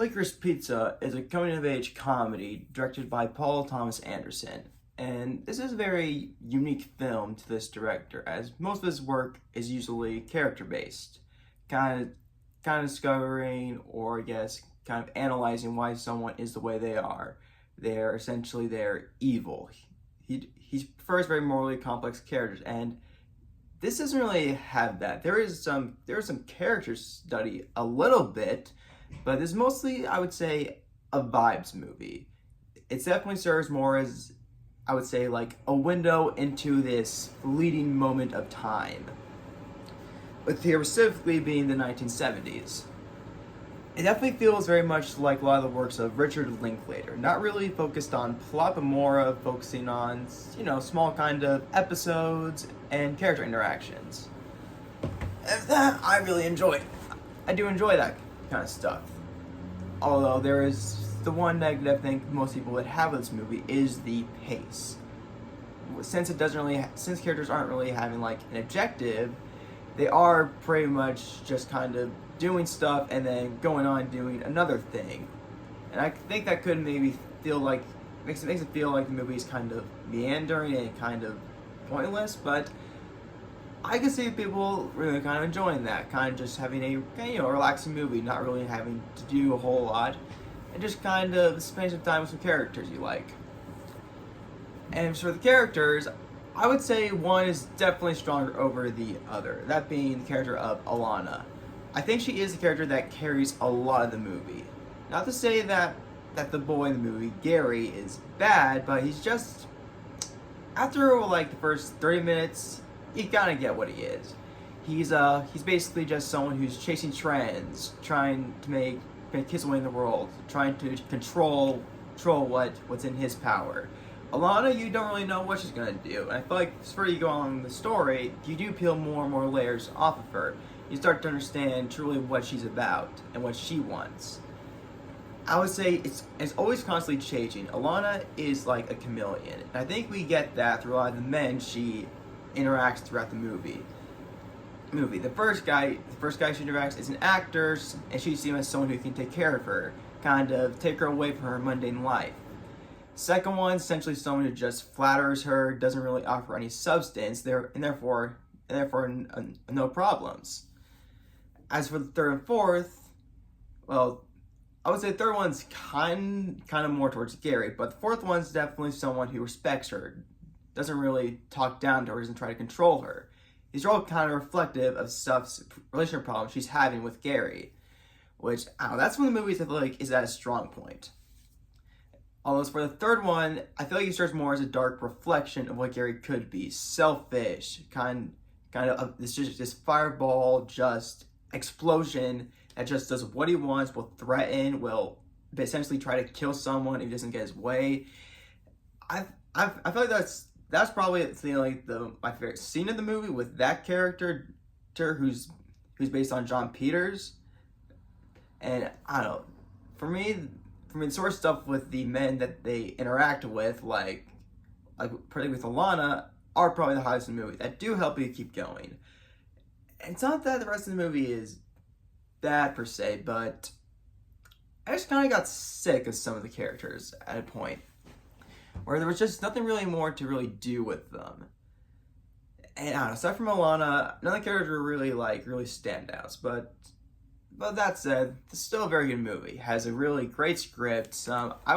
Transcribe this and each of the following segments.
Licorice Pizza is a coming-of-age comedy directed by Paul Thomas Anderson, and this is a very unique film to this director, as most of his work is usually character-based, kind of, kind of discovering, or I guess, kind of analyzing why someone is the way they are. They're evil. He prefers very morally complex characters, and this doesn't really have that. There is some character study a little bit, but this is mostly, I would say, a vibes movie. It definitely serves more as, I would say, like a window into this fleeting moment of time, with here specifically being the 1970s. It definitely feels very much like a lot of the works of Richard Linklater, not really focused on plot, but more of focusing on, small kind of episodes and character interactions. And that I really enjoy. I do enjoy that kind of stuff. Although there is the one negative I think most people would have with this movie is the pace. Since characters aren't really having like an objective, they are pretty much just kind of doing stuff and then going on doing another thing. And I think that could maybe makes it feel like the movie is kind of meandering and kind of pointless, but I can see people really kind of enjoying that, kind of just having a relaxing movie, not really having to do a whole lot, and just kind of spending some time with some characters you like. And for the characters, I would say one is definitely stronger over the other, that being the character of Alana. I think she is the character that carries a lot of the movie. Not to say that the boy in the movie, Gary, is bad, but he's just, after like the first 30 minutes, you kind of get what he is. He's basically just someone who's chasing trends, trying to make his way in the world, trying to control what's in his power. Alana, you don't really know what she's gonna do, and I feel like as you go along the story, you do peel more and more layers off of her. You start to understand truly what she's about and what she wants. I would say it's always constantly changing. Alana is like a chameleon, and I think we get that through a lot of the men she interacts throughout the movie. The first guy she interacts is an actor, and she sees him as someone who can take care of her, kind of take her away from her mundane life. Second one, essentially someone who just flatters her, doesn't really offer any substance, and therefore no problems. As for the third and fourth, well, I would say the third one's kind of more towards Gary, but the fourth one's definitely someone who respects her, doesn't really talk down to her, doesn't try to control her. These are all kind of reflective of relationship problems she's having with Gary, which, I don't know, that's one of the movies I feel like is at a strong point. Although for the third one, I feel like it serves more as a dark reflection of what Gary could be. Selfish, kind of this fireball, just explosion that just does what he wants, will threaten, will essentially try to kill someone if he doesn't get his way. I feel like that's probably my favorite scene of the movie, with that character who's based on John Peters. And I don't know, for me the sort of stuff with the men that they interact with, like particularly with Alana, are probably the highlights of the movie that do help you keep going. And it's not that the rest of the movie is bad per se, but I just kind of got sick of some of the characters at a point where there was just nothing really more to really do with them. And I don't know, aside from Alana, none of the characters were really standouts, but that said, it's still a very good movie. It has a really great script, I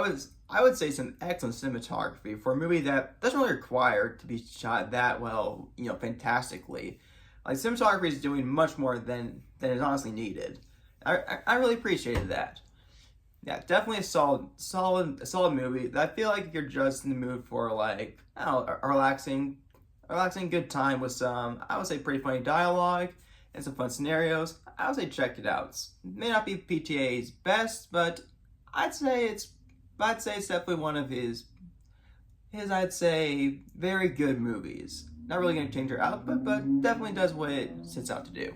would say some excellent cinematography for a movie that doesn't really require to be shot that well, fantastically. Like, cinematography is doing much more than is honestly needed. I really appreciated that. Yeah, definitely a solid movie. I feel like if you're just in the mood for a relaxing good time with some, I would say, pretty funny dialogue and some fun scenarios, I would say check it out. It may not be PTA's best, but I'd say it's definitely one of his I'd say very good movies. Not really going to change your output, but definitely does what it sets out to do.